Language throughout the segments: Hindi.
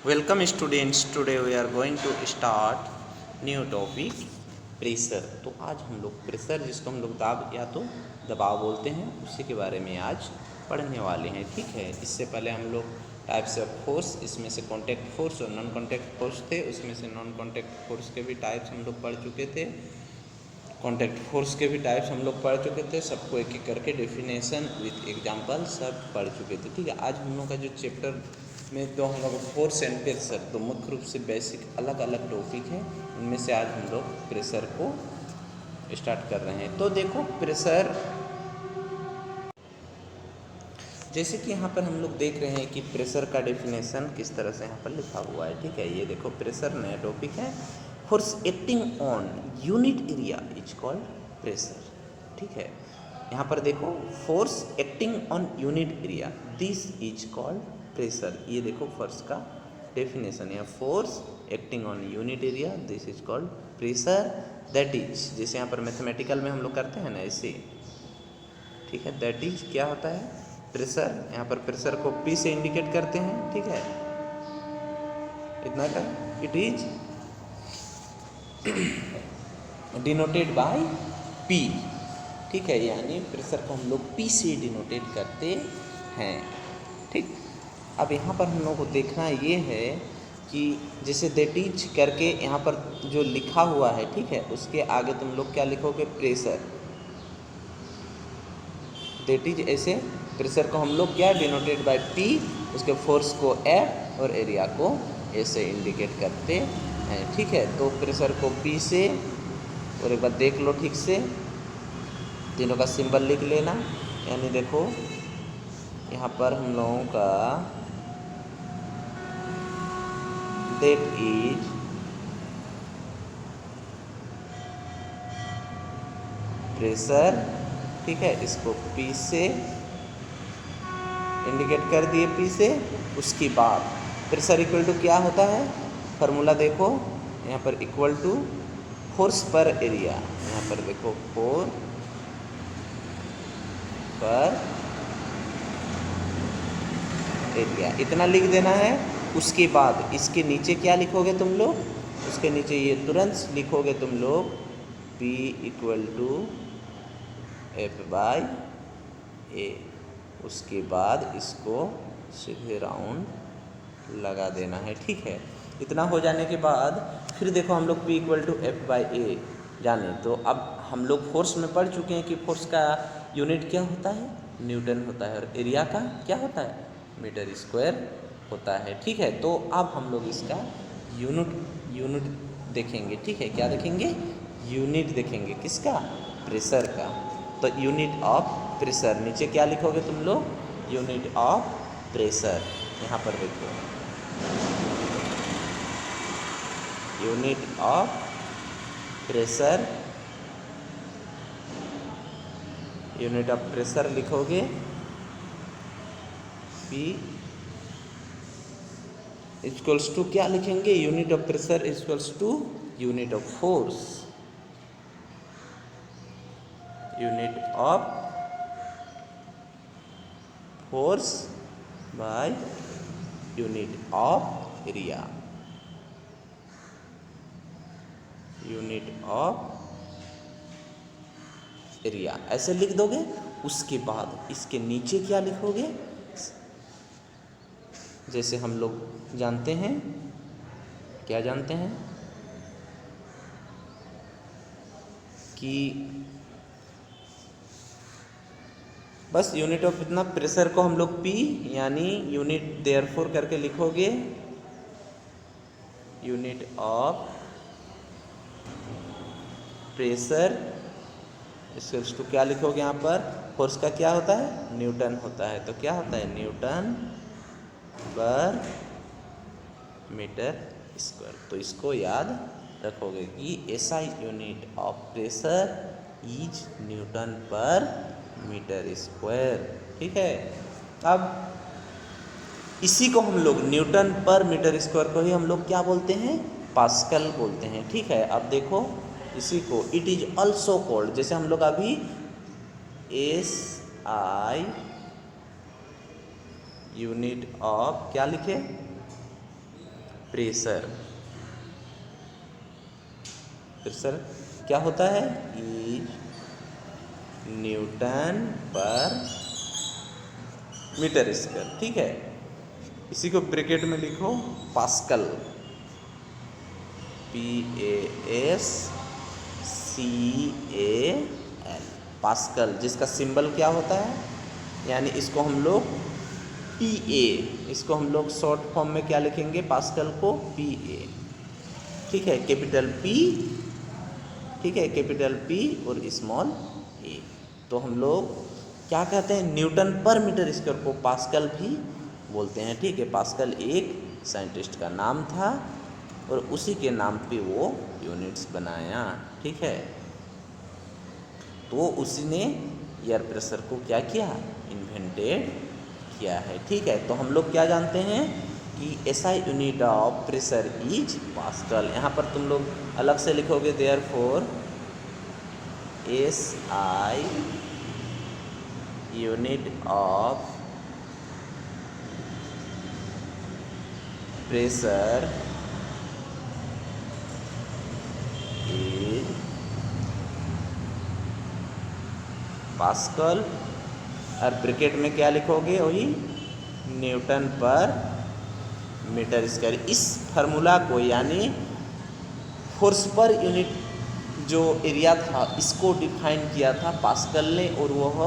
Welcome students. Today we are going to start new topic pressure. तो आज हम लोग प्रेशर, जिसको हम लोग दाब या तो दबाव बोलते हैं, उसी के बारे में आज पढ़ने वाले हैं। ठीक है, इससे पहले हम लोग टाइप्स ऑफ फोर्स, इसमें से कॉन्टैक्ट फोर्स और नॉन कॉन्टैक्ट फोर्स थे, उसमें से नॉन कॉन्टैक्ट फोर्स के भी टाइप्स हम लोग पढ़ चुके थे, कॉन्टैक्ट फोर्स के भी टाइप्स हम लोग पढ़ चुके थे। सबको एक एक करके डेफिनेशन विथ एग्जांपल सब पढ़ चुके थे। ठीक है, आज हम लोग का जो चैप्टर में तो हम लोग फोर्स एंड प्रेशर, तो मुख्य रूप से बेसिक अलग अलग टॉपिक है, उनमें से आज हम लोग प्रेशर को स्टार्ट कर रहे हैं। तो देखो प्रेशर, जैसे कि यहाँ पर हम लोग देख रहे हैं कि प्रेशर का डेफिनेशन किस तरह से यहाँ पर लिखा हुआ है। ठीक है, ये देखो प्रेशर नया टॉपिक है। Force acting on unit area is called pressure. ठीक है, यहाँ पर देखो force acting on unit area, this is called pressure. ये देखो फोर्स का डेफिनेशन है, force acting on unit area, this is called pressure. That is, जैसे यहाँ पर मैथमेटिकल में हम लोग करते हैं ना ऐसे। ठीक है, दैट इज क्या होता है प्रेशर। यहाँ पर प्रेशर को P से इंडिकेट करते हैं। ठीक है, इतना का it is denoted by P। ठीक है, यानी प्रेशर को हम लोग P से डिनोटेट करते हैं। ठीक, अब यहाँ पर हम लोग को देखना ये है कि जैसे दैट इज करके यहाँ पर जो लिखा हुआ है, ठीक है, उसके आगे तुम लोग क्या लिखोगे, प्रेशर। दैट इज ऐसे प्रेशर को हम लोग क्या डिनोटेड बाय P, उसके फोर्स को F और एरिया को ऐसे इंडिकेट करते हैं। ठीक है, तो प्रेशर को P से, और एक बार देख लो ठीक से, तीनों का सिंबल लिख लेना। यानी देखो यहाँ पर हम लोगों का दैट इज प्रेशर। ठीक है, इसको P से इंडिकेट कर दिए, P से। उसके बाद प्रेशर इक्वल टू क्या होता है, फार्मूला देखो यहाँ पर, इक्वल टू फोर्स पर एरिया। यहाँ पर देखो फोर्स पर एरिया, इतना लिख देना है। उसके बाद इसके नीचे क्या लिखोगे तुम लोग, उसके नीचे ये तुरंत लिखोगे तुम लोग P इक्वल टू F/A। उसके बाद इसको सीधे राउंड लगा देना है। ठीक है, इतना हो जाने के बाद फिर देखो हम लोग P इक्वल टू F/A जाने, तो अब हम लोग फोर्स में पढ़ चुके हैं कि फोर्स का यूनिट क्या होता है, न्यूटन होता है, और एरिया का क्या होता है, मीटर स्क्वायर होता है। ठीक है, तो अब हम लोग इसका यूनिट देखेंगे। ठीक है, क्या देखेंगे, यूनिट देखेंगे, किसका, प्रेशर का। तो यूनिट ऑफ प्रेशर, नीचे क्या लिखोगे तुम लोग, यूनिट ऑफ प्रेशर। यहाँ पर देखो unit of pressure, unit of pressure लिखोगे P इक्वल्स टू क्या लिखेंगे, unit of pressure equals to unit of force, unit of force by unit of area, unit of area, ऐसे लिख दोगे। उसके बाद इसके नीचे क्या लिखोगे, जैसे हम लोग जानते हैं, क्या जानते हैं कि बस यूनिट ऑफ इतना प्रेशर को हम लोग P यानी यूनिट देयरफॉर करके लिखोगे, unit of pressure equals to क्या लिखोगे, यहाँ पर फोर्स का क्या होता है, न्यूटन होता है। तो क्या होता है, न्यूटन पर मीटर स्क्वायर। तो इसको याद रखोगे कि ऐसा unit of pressure is Newton पर मीटर स्क्वायर। ठीक है, अब इसी को हम लोग न्यूटन पर मीटर स्क्वायर को ही हम लोग क्या बोलते हैं, पास्कल बोलते हैं। ठीक है, अब देखो इसी को इट इज ऑल्सो कॉल्ड, जैसे हम लोग अभी SI यूनिट ऑफ क्या लिखे, प्रेशर, प्रेशर क्या होता है, इज न्यूटन पर मीटर स्क्वायर। ठीक है, इसी को ब्रैकेट में लिखो पास्कल, PASCAL, पास्कल, जिसका सिंबल क्या होता है, यानी इसको हम लोग PA, इसको हम लोग शॉर्ट फॉर्म में क्या लिखेंगे, पास्कल को PA। ठीक है, कैपिटल P, ठीक है, कैपिटल P और स्मॉल a। तो हम लोग क्या कहते हैं, न्यूटन पर मीटर स्क्वायर को पास्कल भी बोलते हैं। ठीक है, पास्कल एक साइंटिस्ट का नाम था और उसी के नाम पे वो यूनिट्स बनाया। ठीक है, तो उसी ने एयर प्रेशर को क्या किया, इन्वेंटेड किया है। ठीक है, तो हम लोग क्या जानते हैं कि SI unit of pressure is pascal. यहाँ पर तुम लोग अलग से लिखोगे, therefore SI unit of pressure is pascal, और ब्रैकेट में क्या लिखोगे, वही न्यूटन पर मीटर स्क्वायर। इस फार्मूला को, यानी फोर्स पर यूनिट जो एरिया था, इसको डिफाइन किया था पास्कल ने, और वह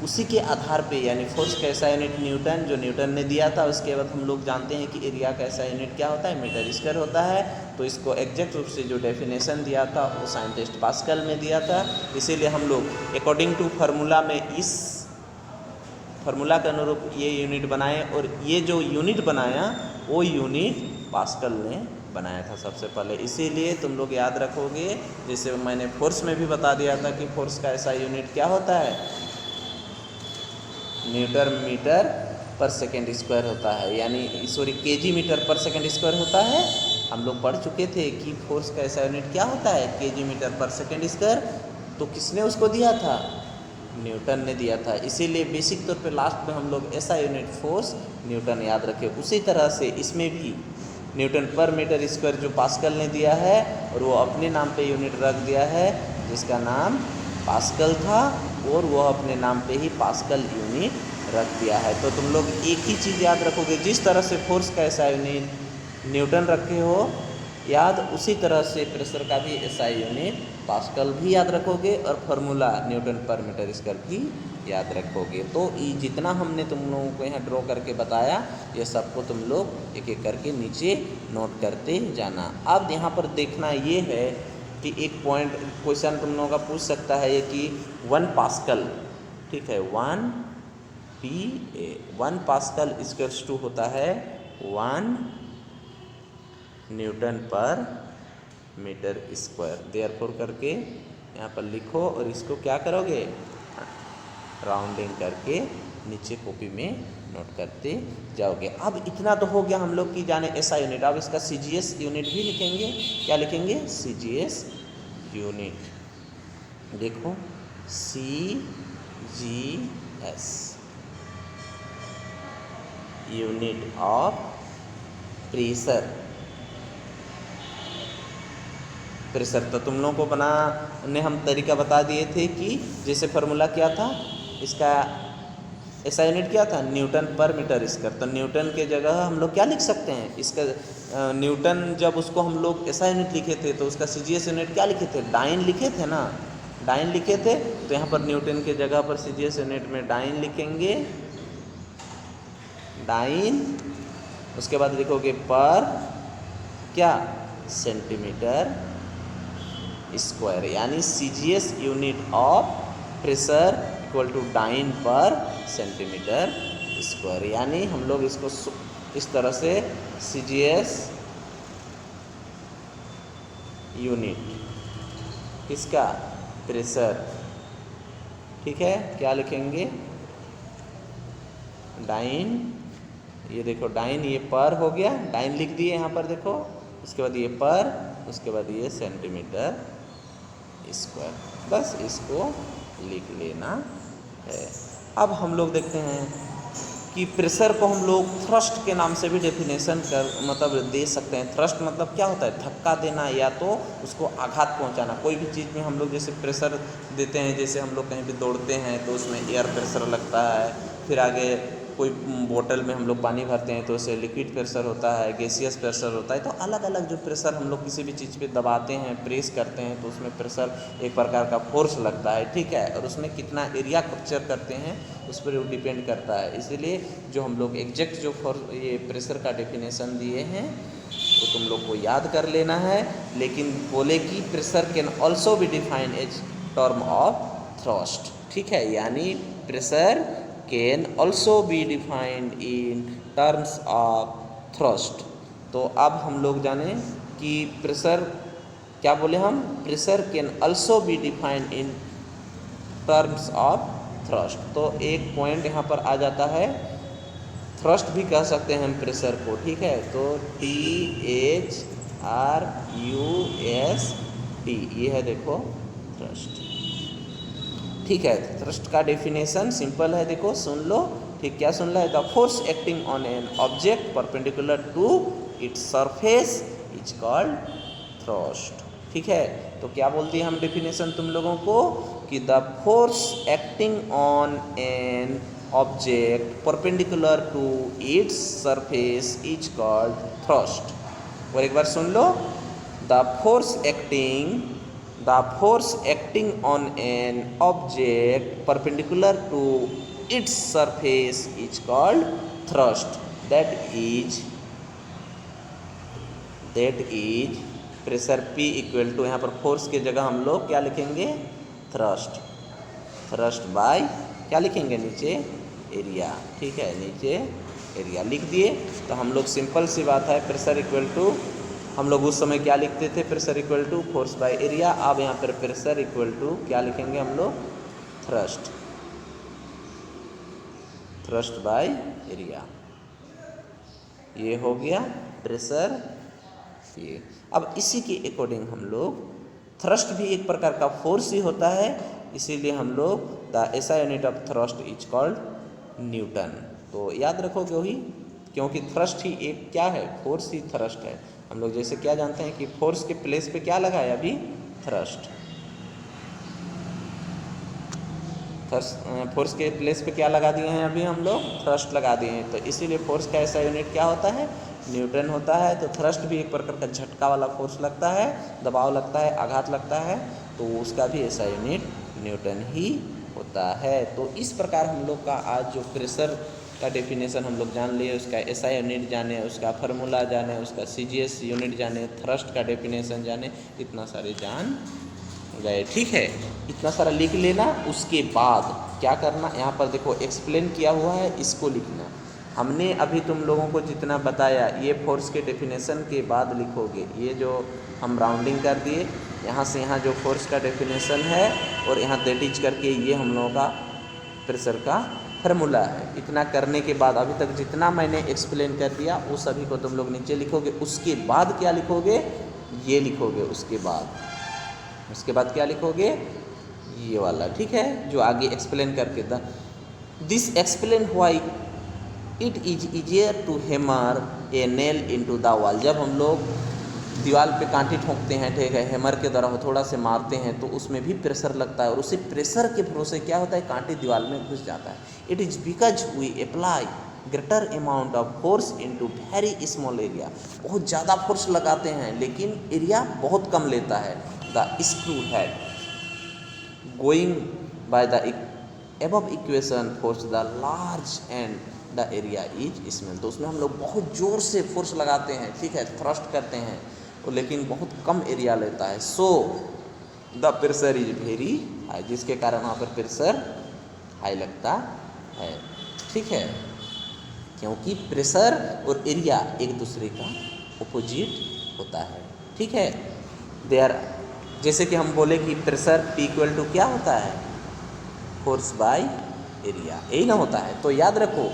उसी के आधार पे, यानी फोर्स का ऐसा यूनिट न्यूटन, जो न्यूटन ने दिया था, उसके बाद हम लोग जानते हैं कि एरिया का ऐसा यूनिट क्या होता है, मीटर स्क्वायर होता है। तो इसको एग्जैक्ट रूप से जो डेफिनेशन दिया था वो साइंटिस्ट पास्कल में दिया था। इसीलिए हम लोग अकॉर्डिंग टू फार्मूला में, इस फार्मूला के अनुरूप ये यूनिट बनाए, और ये जो यूनिट बनाया वो यूनिट पास्कल ने बनाया था सबसे पहले। इसीलिए तुम लोग याद रखोगे, जैसे मैंने फोर्स में भी बता दिया था कि फोर्स का ऐसा यूनिट क्या होता है, न्यूटन मीटर पर सेकेंड स्क्वायर होता है, यानी सॉरी केजी मीटर पर सेकेंड स्क्वायर होता है। हम लोग पढ़ चुके थे कि फोर्स का ऐसा यूनिट क्या होता है, केजी मीटर पर सेकेंड स्क्वायर। तो किसने उसको दिया था, न्यूटन ने दिया था। इसीलिए बेसिक तौर पे लास्ट में हम लोग ऐसा यूनिट फोर्स न्यूटन याद रखें। उसी तरह से इसमें भी न्यूटन पर मीटर स्क्वायर जो पास्कल ने दिया है, और वो अपने नाम पे यूनिट रख दिया है जिसका नाम पास्कल था, और वह अपने नाम पे ही पास्कल यूनिट रख दिया है। तो तुम लोग एक ही चीज़ याद रखोगे, जिस तरह से फोर्स का ऐसा यूनिट न्यूटन रखे हो याद, उसी तरह से प्रेशर का भी ऐसा यूनिट पास्कल भी याद रखोगे, और फार्मूला न्यूटन पर मीटर स्क्वायर भी याद रखोगे। तो ये जितना हमने तुम लोगों को यहाँ ड्रॉ करके बताया, ये सबको तुम लोग एक एक करके नीचे नोट करते जाना। अब यहाँ पर देखना ये है कि एक पॉइंट क्वेश्चन तुम लोगों का पूछ सकता है ये कि 1 पास्कल, ठीक है, 1 पास्कल इक्वल्स टू होता है 1 न्यूटन पर मीटर स्क्वायर। देयरफॉर करके यहाँ पर लिखो, और इसको क्या करोगे, राउंडिंग करके नीचे कॉपी में नोट करते जाओगे। अब इतना तो हो गया हम लोग की जाने ऐसा यूनिट। अब इसका CGS यूनिट भी लिखेंगे। क्या लिखेंगे, CGS यूनिट। देखो CGS unit of pressure. Pressure तो तुम लोगों को बनाने हम तरीका बता दिए थे कि जैसे फार्मूला क्या था, इसका ऐसा यूनिट क्या था, न्यूटन पर मीटर स्क्वायर। तो न्यूटन के जगह हम लोग क्या लिख सकते हैं, इसका न्यूटन जब उसको हम लोग ऐसा यूनिट लिखे थे तो उसका CGS यूनिट क्या लिखे थे, डाइन लिखे थे ना, डाइन लिखे थे। तो यहाँ पर न्यूटन के जगह पर CGS यूनिट में डाइन लिखेंगे, डाइन। उसके बाद लिखोगे पर क्या, सेंटीमीटर स्क्वायर, यानी CGS unit of pressure equal to dyne per centimetre square. यानी हम लोग इसको इस तरह से CGS यूनिट किसका, प्रेशर, ठीक है, क्या लिखेंगे, डाइन। ये देखो डाइन, ये पर हो गया, डाइन लिख दिए यहाँ पर देखो। उसके बाद ये पर, उसके बाद ये सेंटीमीटर स्क्वायर। बस इसको लिख लेना है। अब हम लोग देखते हैं कि प्रेशर को हम लोग थ्रस्ट के नाम से भी डेफिनेशन कर मतलब दे सकते हैं। थ्रस्ट मतलब क्या होता है, धक्का देना या तो उसको आघात पहुंचाना। कोई भी चीज़ में हम लोग जैसे प्रेशर देते हैं, जैसे हम लोग कहीं भी दौड़ते हैं तो उसमें एयर प्रेशर लगता है, फिर आगे कोई बोतल में हम लोग पानी भरते हैं तो उससे लिक्विड प्रेशर होता है, गैसियस प्रेशर होता है। तो अलग अलग जो प्रेशर हम लोग किसी भी चीज़ पे दबाते हैं, प्रेस करते हैं, तो उसमें प्रेशर एक प्रकार का फोर्स लगता है, ठीक है। और उसमें कितना एरिया कैप्चर करते हैं उस पर वो डिपेंड करता है। इसीलिए जो हम लोग एग्जैक्ट जो ये प्रेशर का डेफिनेशन दिए हैं वो तुम लोग को याद कर लेना है। लेकिन बोले कि pressure can also be defined as term of thrust, ठीक है। यानी pressure can also be defined in terms of thrust. तो अब हम लोग जाने कि प्रेशर क्या बोले हम, pressure can also be defined in terms of thrust. तो एक पॉइंट यहाँ पर आ जाता है, थ्रस्ट भी कह सकते हैं हम प्रेशर को, ठीक है। तो THRUST ये है देखो थ्रस्ट, ठीक है। थ्रस्ट का डेफिनेशन सिंपल है, देखो सुन लो, ठीक। क्या सुन लो, the force acting on an object perpendicular to its surface is called thrust, ठीक है। तो क्या बोलती है हम डेफिनेशन तुम लोगों को कि the force acting on an object perpendicular to its surface is called thrust. और एक बार सुन लो, the force acting on an object perpendicular to its surface is called thrust. That is pressure P equal to, यहाँ पर फोर्स की जगह हम लोग क्या लिखेंगे, थ्रस्ट बाय क्या लिखेंगे नीचे, एरिया, ठीक है। नीचे एरिया लिख दिए। तो हम लोग सिंपल सी बात है, प्रेशर इक्वल टू, हम लोग उस समय क्या लिखते थे, pressure equal to force by area. अब यहाँ पर प्रेशर इक्वल टू क्या लिखेंगे हम लोग, थ्रस्ट बाय एरिया। ये हो गया प्रेशर ये। अब इसी के अकॉर्डिंग हम लोग, थ्रस्ट भी एक प्रकार का फोर्स ही होता है, इसीलिए हम लोग the SI unit of thrust is called Newton. तो याद रखोगे वही, क्योंकि थ्रस्ट ही एक क्या है, फोर्स ही थ्रस्ट है। हम लोग जैसे क्या जानते हैं कि फोर्स के प्लेस पे क्या लगा है अभी, थ्रस्ट। फोर्स के प्लेस पे क्या लगा दिए हैं अभी हम लोग, थ्रस्ट लगा दिए हैं। तो इसीलिए फोर्स का SI यूनिट क्या होता है, न्यूटन होता है। तो थ्रस्ट भी एक प्रकार का झटका वाला फोर्स लगता है, दबाव लगता है, आघात लगता है, तो उसका भी SI यूनिट न्यूटन ही होता है। तो इस प्रकार हम लोग का आज जो प्रेशर का डेफिनेशन हम लोग जान लिए, उसका SI यूनिट जाने, उसका फार्मूला जाने, उसका CGS यूनिट जाने, थ्रस्ट का डेफिनेशन जाने, इतना सारे जान गए, ठीक है। इतना सारा लिख लेना। उसके बाद क्या करना, यहाँ पर देखो एक्सप्लेन किया हुआ है, इसको लिखना। हमने अभी तुम लोगों को जितना बताया, ये फोर्स के डेफिनेशन के बाद लिखोगे। ये जो हम राउंडिंग कर दिए, यहाँ से यहाँ जो फोर्स का डेफिनेशन है, और यहाँ दैट इज करके ये हम लोगों का प्रेशर का फार्मूला है। इतना करने के बाद अभी तक जितना मैंने एक्सप्लेन कर दिया वो सभी को तुम लोग नीचे लिखोगे। उसके बाद क्या लिखोगे, ये लिखोगे। उसके बाद क्या लिखोगे, ये वाला, ठीक है, जो आगे एक्सप्लेन करके था। This explain why it is easier to hammer a nail into the wall. जब हम लोग दीवार पे कांटे ठोकते हैं, ठीक है, हैमर के द्वारा थोड़ा से मारते हैं, तो उसमें भी प्रेशर लगता है, और उसी प्रेशर के भरोसे क्या होता है, कांटे दीवार में घुस जाता है। It is because we apply greater amount of force into very small area. बहुत ज़्यादा फोर्स लगाते हैं लेकिन एरिया बहुत कम लेता है। The screw head going by the above equation force the large and the area is small. तो उसमें हम लोग बहुत ज़ोर से फोर्स लगाते हैं, ठीक है, थ्रस्ट करते हैं, लेकिन बहुत कम एरिया लेता है। So the pressure is very high, जिसके कारण वहाँ पर प्रेशर हाई लगता है, ठीक है, क्योंकि प्रेशर और एरिया एक दूसरे का अपोजिट होता है, ठीक है। देयर, जैसे कि हम बोले कि प्रेशर P इक्वल टू क्या होता है, फोर्स बाय एरिया, यही ना होता है। तो याद रखो,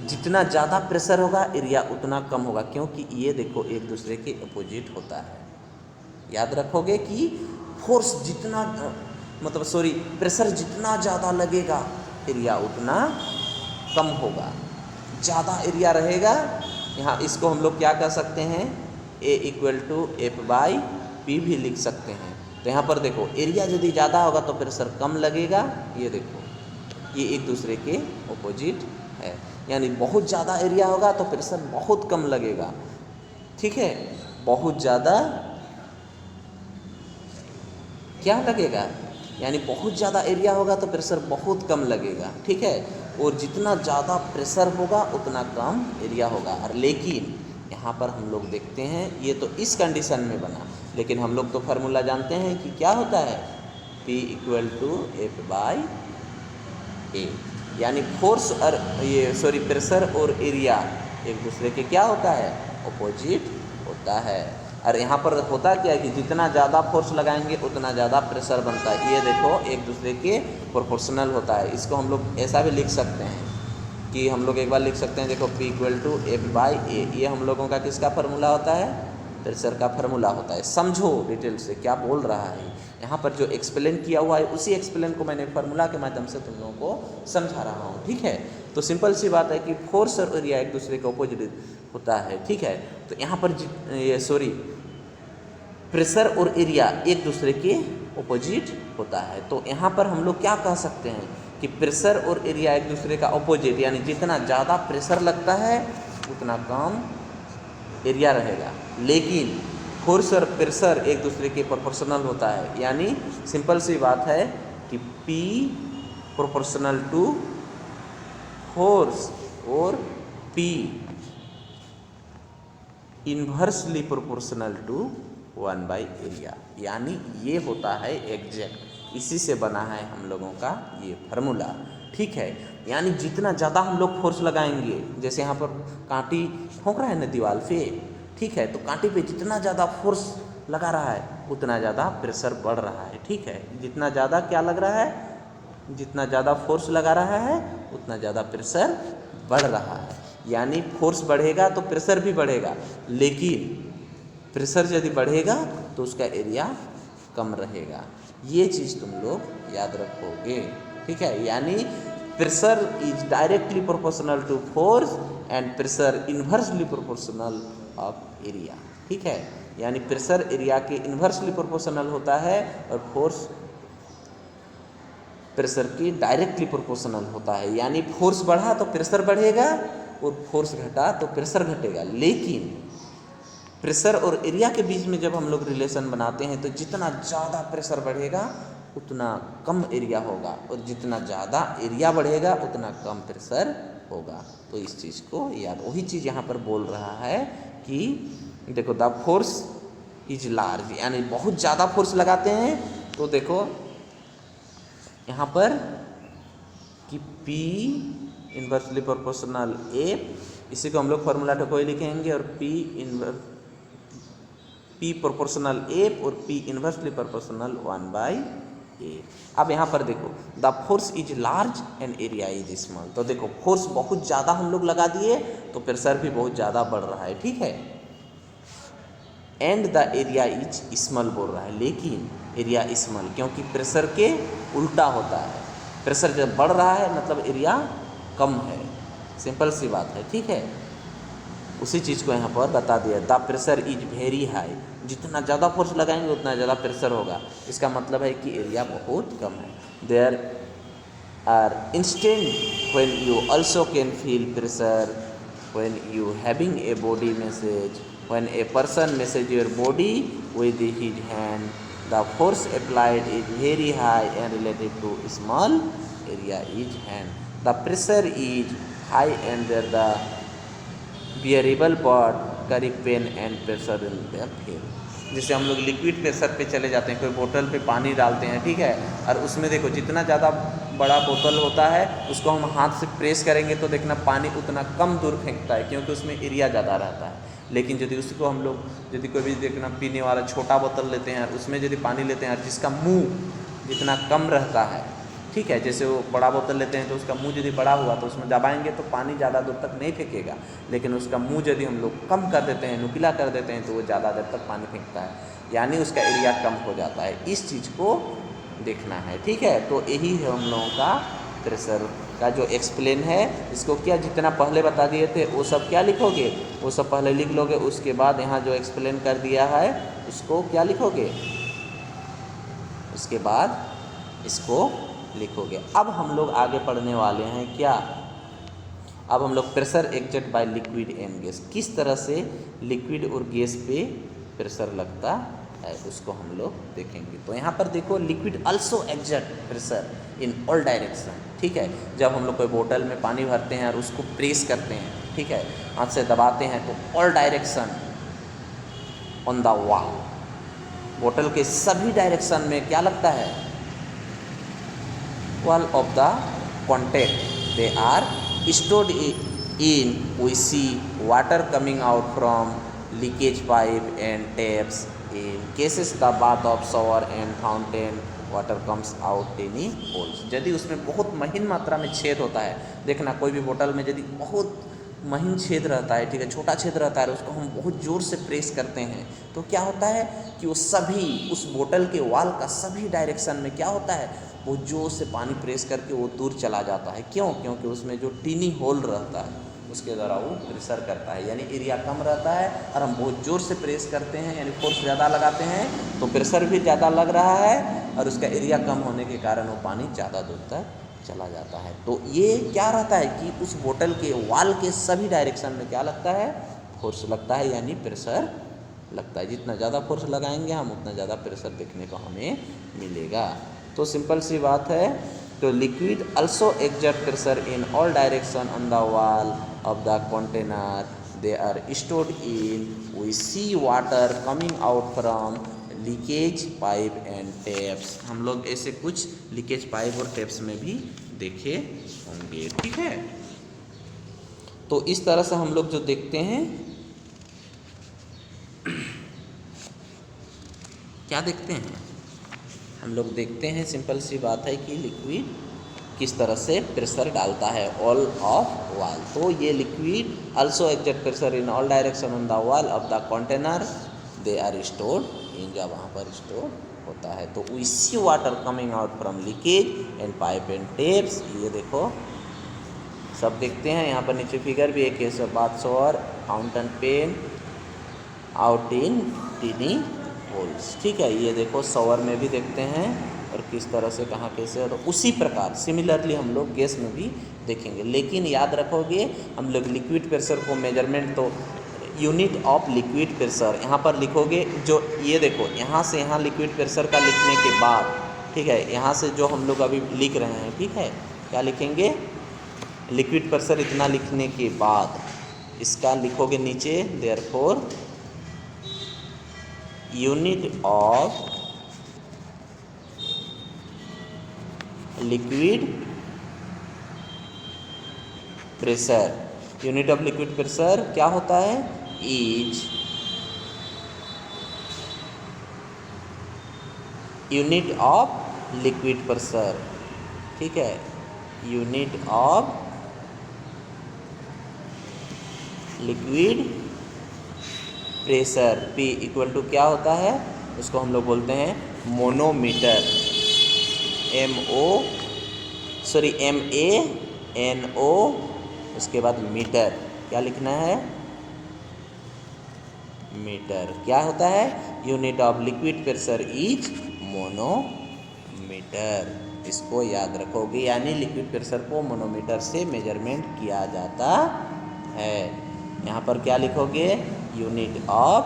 जितना ज़्यादा प्रेशर होगा एरिया उतना कम होगा, क्योंकि ये देखो एक दूसरे के अपोजिट होता है। याद रखोगे कि फोर्स जितना प्रेशर जितना ज़्यादा लगेगा एरिया उतना कम होगा। ज़्यादा एरिया रहेगा, यहाँ इसको हम लोग क्या कर सकते हैं, A = F/P भी लिख सकते हैं। तो यहाँ पर देखो एरिया यदि ज़्यादा होगा तो प्रेशर कम लगेगा, ये देखो ये एक दूसरे के ऑपोजिट है, यानी बहुत ज़्यादा एरिया होगा तो प्रेशर बहुत कम लगेगा, ठीक है, बहुत ज़्यादा क्या लगेगा, यानी बहुत ज़्यादा एरिया होगा तो प्रेशर बहुत कम लगेगा, ठीक है, और जितना ज़्यादा प्रेशर होगा उतना कम एरिया होगा। और लेकिन यहाँ पर हम लोग देखते हैं ये तो इस कंडीशन में बना, लेकिन हम लोग तो फार्मूला जानते हैं कि क्या होता है, P = F/A, यानी फोर्स और प्रेशर और एरिया एक दूसरे के क्या होता है, ऑपोजिट होता है। और यहाँ पर होता क्या है कि जितना ज़्यादा फोर्स लगाएंगे उतना ज़्यादा प्रेशर बनता है, ये देखो एक दूसरे के प्रोपोर्शनल होता है। इसको हम लोग ऐसा भी लिख सकते हैं कि हम लोग एक बार लिख सकते हैं, देखो P = F/A, ये हम लोगों का किसका फार्मूला होता है, प्रेशर का फार्मूला होता है। समझो डिटेल से क्या बोल रहा है, यहाँ पर जो एक्सप्लेन किया हुआ है उसी एक्सप्लेन को मैंने फार्मूला के माध्यम से तुम लोगों को समझा रहा हूँ, ठीक है। तो सिंपल सी बात है कि फोर्स और एरिया एक दूसरे के ऑपोजिट होता है, ठीक है। तो यहाँ पर प्रेशर और एरिया एक दूसरे के ऑपोजिट होता है। तो यहाँ पर हम लोग क्या कह सकते हैं कि प्रेशर और एरिया एक दूसरे का ऑपोजिट, यानी जितना ज़्यादा प्रेशर लगता है उतना कम एरिया रहेगा, लेकिन फोर्स और प्रेशर एक दूसरे के प्रोपोर्शनल होता है, यानी सिंपल सी बात है कि P = फोर्स और P इन्वर्सली प्रोपोर्शनल टू 1/एरिया, यानी ये होता है एग्जैक्ट, इसी से बना है हम लोगों का ये फार्मूला, ठीक है। यानी जितना ज़्यादा हम लोग फोर्स लगाएंगे, जैसे यहाँ पर कांटी ठोक रहा है ना दीवार पे, ठीक है, तो कांटे पे जितना ज़्यादा फोर्स लगा रहा है उतना ज़्यादा प्रेशर बढ़ रहा है, ठीक है। जितना ज़्यादा क्या लग रहा है, जितना ज़्यादा फोर्स लगा रहा है उतना ज़्यादा प्रेशर बढ़ रहा है, यानी फोर्स बढ़ेगा तो प्रेशर भी बढ़ेगा, लेकिन प्रेशर यदि बढ़ेगा तो उसका एरिया कम रहेगा। ये चीज़ तुम लोग याद रखोगे, ठीक है। यानी pressure is directly proportional to force and pressure inversely proportional of area, ठीक है। यानी प्रेशर एरिया के इन्वर्सली प्रोपोर्शनल होता है और फोर्स प्रेशर की डायरेक्टली प्रोपोर्शनल होता है, यानी फोर्स बढ़ा तो प्रेशर बढ़ेगा और फोर्स घटा तो प्रेशर घटेगा। लेकिन प्रेशर और एरिया के बीच में जब हम लोग रिलेशन बनाते हैं तो जितना ज़्यादा प्रेशर बढ़ेगा उतना कम एरिया होगा, और जितना ज़्यादा एरिया बढ़ेगा उतना कम प्रेशर होगा। तो इस चीज़ को याद, वही चीज़ यहाँ पर बोल रहा है कि देखो द फोर्स इज लार्ज, यानी बहुत ज़्यादा फोर्स लगाते हैं तो देखो यहाँ पर कि P इन्वर्सली प्रोपोर्शनल A, इसी को हम लोग फार्मूला तो कोई लिखेंगे, और P प्रोपोर्शनल A और P इन्वर्सली प्रोपोर्शनल 1/A। अब यहाँ पर देखो the force is large and area is small, तो देखो फोर्स बहुत ज़्यादा हम लोग लगा दिए तो प्रेशर भी बहुत ज़्यादा बढ़ रहा है, ठीक है। And the area is small बोल रहा है, लेकिन एरिया स्मॉल, क्योंकि प्रेशर के उल्टा होता है, प्रेशर जब बढ़ रहा है मतलब एरिया कम है, सिंपल सी बात है, ठीक है। उसी चीज़ को यहाँ पर बता दिया, the pressure is very high, जितना ज़्यादा फोर्स लगाएंगे उतना ज़्यादा प्रेशर होगा, इसका मतलब है कि एरिया बहुत कम है। There are instant when you also can feel pressure when you having a body massage, when a person massage your body with his hand, the force applied is very high and related to small area is hand, the pressure is high and there the bearable body carry pain and pressure in the fail. जैसे हम लोग लिक्विड प्रेशर पे चले जाते हैं, कोई बोतल पे पानी डालते हैं, ठीक है, और उसमें देखो जितना ज़्यादा बड़ा बोतल होता है उसको हम हाथ से प्रेस करेंगे तो देखना पानी उतना कम दूर फेंकता है, क्योंकि उसमें एरिया ज़्यादा रहता है। लेकिन यदि उसको हम लोग यदि कोई भी देखना पीने वाला छोटा बोतल लेते हैं और उसमें यदि पानी लेते हैं और जिसका मुँह जितना कम रहता है, ठीक है, जैसे वो बड़ा बोतल लेते हैं तो उसका मुंह यदि बड़ा हुआ तो उसमें दबाएंगे तो पानी ज़्यादा दूर तक नहीं फेंकेगा, लेकिन उसका मुंह यदि हम लोग कम कर देते हैं, नुकीला कर देते हैं, तो वो ज़्यादा देर तक पानी फेंकता है, यानी उसका एरिया कम हो जाता है। इस चीज़ को देखना है, ठीक है। तो यही है हम लोगों का प्रेशर का जो एक्सप्लेन है, इसको क्या जितना पहले बता दिए थे वो सब क्या लिखोगे, वो सब पहले लिख लोगे। उसके बाद यहाँ जो एक्सप्लेन कर दिया है उसको क्या लिखोगे, उसके बाद इसको लिखोगे। अब हम लोग आगे पढ़ने वाले हैं क्या, अब हम लोग pressure exert by liquid and gas, किस तरह से लिक्विड और गैस पे प्रेशर लगता है उसको हम लोग देखेंगे। तो यहाँ पर देखो, liquid also exert pressure in all direction, ठीक है। जब हम लोग कोई बोतल में पानी भरते हैं और उसको प्रेस करते हैं, ठीक है, हाथ से दबाते हैं, तो all direction on the wall, बोतल के सभी डायरेक्शन में क्या लगता है, wall of the contact they are stored in, we see water coming out from leakage pipe and taps. In cases the bath of shower and fountain water comes out any holes. यदि उसमें बहुत महीन मात्रा में छेद होता है, देखना कोई भी बोतल में यदि बहुत महीन छेद रहता है, ठीक है, छोटा छेद रहता है, उसको हम बहुत ज़ोर से प्रेस करते हैं, तो क्या होता है कि वो सभी उस बोतल के वाल का सभी डायरेक्शन में क्या होता है, वो जोर से पानी प्रेस करके वो दूर चला जाता है। क्यों? क्योंकि उसमें जो टीनी होल रहता है उसके द्वारा वो प्रेशर करता है, यानी एरिया कम रहता है और हम बहुत ज़ोर से प्रेस करते हैं, यानी फोर्स ज़्यादा लगाते हैं, तो प्रेशर भी ज़्यादा लग रहा है और उसका एरिया कम होने के कारण वो पानी ज़्यादा दूर तक चला जाता है। तो ये क्या रहता है कि उस बोतल के वाल के सभी डायरेक्शन में क्या लगता है, फोर्स लगता है, यानी प्रेशर लगता है। जितना ज़्यादा फोर्स लगाएंगे हम उतना ज़्यादा प्रेशर देखने को हमें मिलेगा। तो सिंपल सी बात है। तो liquid also exert pressure in all direction on the wall of the container they are stored in, we see water coming out from leakage pipe and taps. हम लोग ऐसे कुछ लीकेज पाइप और टैप्स में भी देखे होंगे, ठीक है। तो इस तरह से हम लोग जो देखते हैं, क्या देखते हैं हम लोग, देखते हैं सिंपल सी बात है कि लिक्विड किस तरह से प्रेशर डालता है ऑल ऑफ वॉल। तो ये liquid also exert pressure in all direction on the wall of the container they are stored in, जब वहाँ पर स्टोर होता है। तो we see water coming out from leakage and pipe and taps, ये देखो सब देखते हैं। यहाँ पर नीचे फिगर भी एक है, bath shower, fountain pen, out in tiny holes, ठीक है। ये देखो शॉवर में भी देखते हैं और किस तरह से कहाँ कैसे, तो उसी प्रकार सिमिलरली हम लोग गैस में भी देखेंगे। लेकिन याद रखोगे, हम लोग लिक्विड प्रेशर को मेजरमेंट, तो यूनिट ऑफ लिक्विड प्रेशर यहाँ पर लिखोगे, जो ये देखो यहाँ से यहाँ लिक्विड प्रेशर का लिखने के बाद, ठीक है, यहाँ से जो हम लोग अभी लिख रहे हैं, ठीक है, क्या लिखेंगे, लिक्विड प्रेशर इतना लिखने के बाद इसका लिखोगे नीचे, therefore unit of liquid pressure, unit of liquid pressure क्या होता है, is unit of liquid pressure, ठीक है, unit of liquid pressure. P equal to क्या होता है, उसको हम लोग बोलते हैं मोनोमीटर, MANO, उसके बाद मीटर, क्या लिखना है, मीटर। क्या होता है, unit of liquid pressure is manometer, इसको याद रखोगे, यानी लिक्विड प्रेशर को मोनोमीटर से मेजरमेंट किया जाता है। यहाँ पर क्या लिखोगे, unit of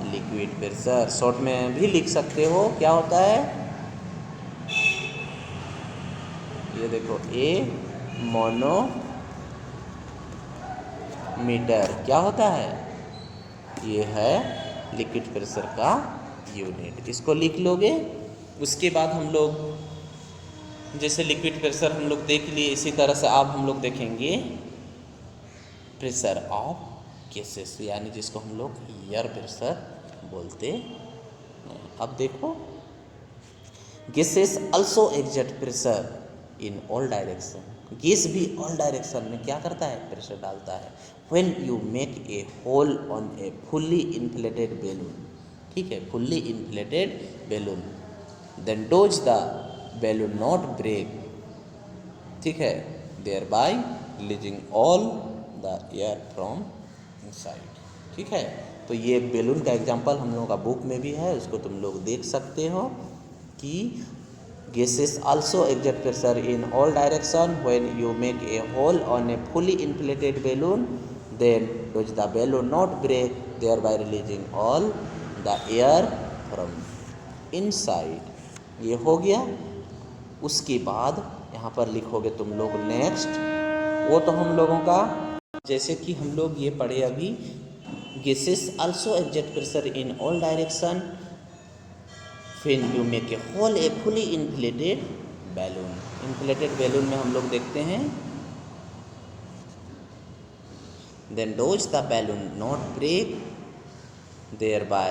liquid pressure, short में भी लिख सकते हो, क्या होता है, ये देखो ए मोनोमीटर, क्या होता है, ये है लिक्विड प्रेशर का यूनिट, इसको लिख लोगे। उसके बाद हम लोग जैसे लिक्विड प्रेशर हम लोग देख लिए, इसी तरह से अब हम लोग देखेंगे प्रेशर ऑफ गैसेस, यानी जिसको हम लोग एयर प्रेशर बोलते हैं। अब देखो, gases also exert pressure in all direction, gas भी ऑल डायरेक्शन में क्या करता है, प्रेशर डालता है। When you make a hole on a fully inflated balloon, ठीक है, fully inflated balloon, then does the balloon not break, ठीक है, thereby releasing all the air from inside. ठीक है, तो ये बेलून का एग्जाम्पल हम लोगों का बुक में भी है, उसको तुम लोग देख सकते हो कि gases also exert pressure in all direction. When you make a hole on a fully inflated balloon, then does the balloon not break, thereby releasing all the air from inside? ये हो गया। उसके बाद यहाँ पर लिखोगे तुम लोग नेक्स्ट, वो तो हम लोगों का जैसे कि हम लोग ये पढ़े अभी, gases also exert pressure in all direction when you make a hole a fully inflated balloon. inflated balloon में हम लोग देखते हैं then does the balloon not break, thereby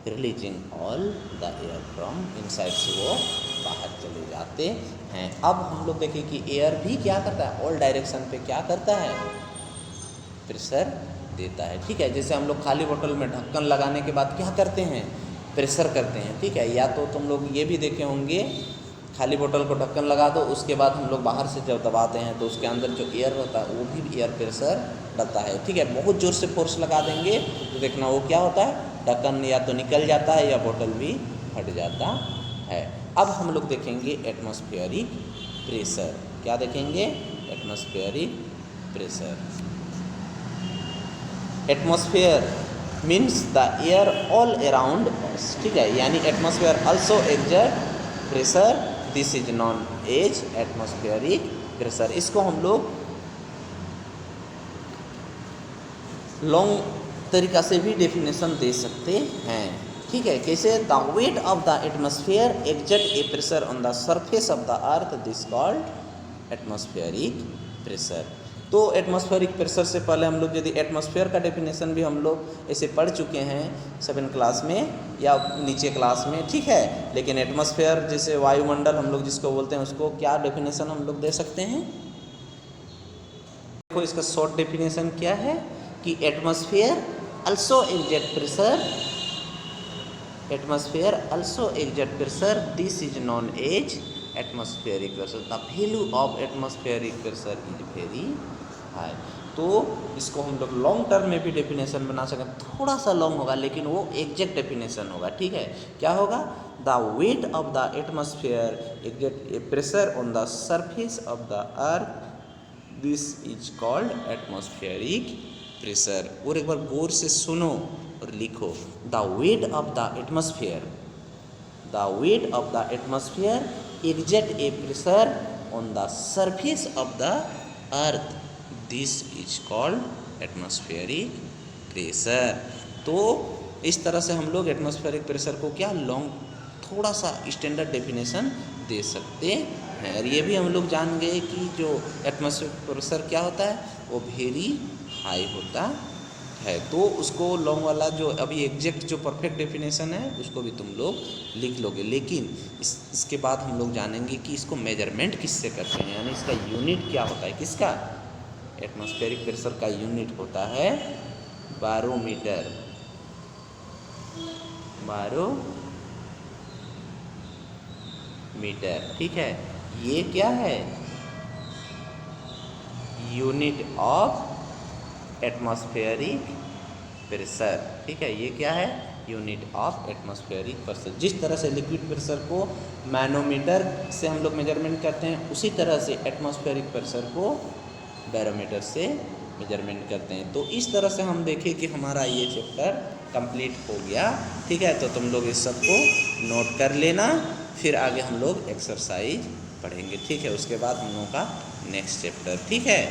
releasing all the air from inside, से वो बाहर चले जाते हैं। अब हम लोग देखें कि एयर भी क्या करता है, ऑल डायरेक्शन पे क्या करता है, प्रेशर देता है। ठीक है, जैसे हम लोग खाली बोतल में ढक्कन लगाने के बाद क्या करते हैं, प्रेशर करते हैं। ठीक है, या तो तुम लोग ये भी देखे होंगे, खाली बोतल को ढक्कन लगा दो, उसके बाद हम लोग बाहर से जब दबाते हैं तो उसके अंदर जो एयर होता है वो भी एयर प्रेशर डलता है। ठीक है, बहुत ज़ोर से फोर्स लगा देंगे तो देखना वो क्या होता है, ढक्कन या तो निकल जाता है या बोतल भी फट जाता है। अब हम लोग देखेंगे एटमॉस्फेरिक प्रेशर। क्या देखेंगे, atmospheric pressure. Atmosphere means the air all around us. ठीक है, यानी atmosphere also exert pressure, this is known as atmospheric pressure. इसको हम लोग लॉन्ग तरीका से भी डेफिनेशन दे सकते हैं। ठीक है, कैसे, the weight of the atmosphere exert A pressure on the surface of the earth, this called atmospheric pressure. तो एटमॉस्फेरिक प्रेशर से पहले हम लोग यदि एटमॉस्फेयर का डेफिनेशन भी हम लोग ऐसे पढ़ चुके हैं 7 क्लास में या नीचे क्लास में। ठीक है, लेकिन एटमॉस्फेयर जैसे वायुमंडल हम लोग जिसको बोलते हैं उसको क्या डेफिनेशन हम लोग दे सकते हैं। देखो इसका शॉर्ट डेफिनेशन क्या है कि atmosphere also exert pressure, atmosphere also exert pressure, this is known as atmospheric pressure. The value of atmospheric pressure is very high. तो इसको हम लोग लॉन्ग टर्म में भी डेफिनेशन बना सकते हैं, थोड़ा सा लॉन्ग होगा लेकिन वो एग्जैक्ट डेफिनेशन होगा। ठीक है, क्या होगा, the weight of the atmosphere exert A pressure on the surface of the earth, this is called atmospheric pressure. और एक बार गौर से सुनो और लिखो, the weight of the atmosphere, the weight of the atmosphere exert A pressure on the surface of the earth, this is called atmospheric pressure. तो इस तरह से हम लोग एटमॉस्फेरिक प्रेशर को क्या लॉन्ग थोड़ा सा स्टैंडर्ड डेफिनेशन दे सकते हैं। और ये भी हम लोग जान गए कि जो एटमॉस्फेरिक प्रेशर क्या होता है, वो वेरी हाई होता है। तो उसको लॉन्ग वाला जो अभी एग्जैक्ट जो परफेक्ट डेफिनेशन है उसको भी तुम लोग लिख लोगे, लेकिन इसके बाद हम लोग जानेंगे कि इसको मेजरमेंट किससे करते हैं, यानी इसका यूनिट क्या होता है, किसका, एटमॉस्फेरिक प्रेशर का यूनिट होता है बारोमीटर। बारोमीटर, ठीक है, ये क्या है, यूनिट ऑफ एटमॉस्फेरिक प्रेशर। ठीक है, ये क्या है, यूनिट ऑफ एटमॉस्फेरिक प्रेशर। जिस तरह से लिक्विड प्रेशर को मैनोमीटर से हम लोग मेजरमेंट करते हैं, उसी तरह से एटमॉस्फेरिक प्रेशर को बैरोमीटर से मेजरमेंट करते हैं। तो इस तरह से हम देखें कि हमारा ये चैप्टर कंप्लीट हो गया। ठीक है, तो तुम लोग इस सब को नोट कर लेना, फिर आगे हम लोग एक्सरसाइज पढ़ेंगे। ठीक है, उसके बाद हम लोगों का नेक्स्ट चैप्टर। ठीक है।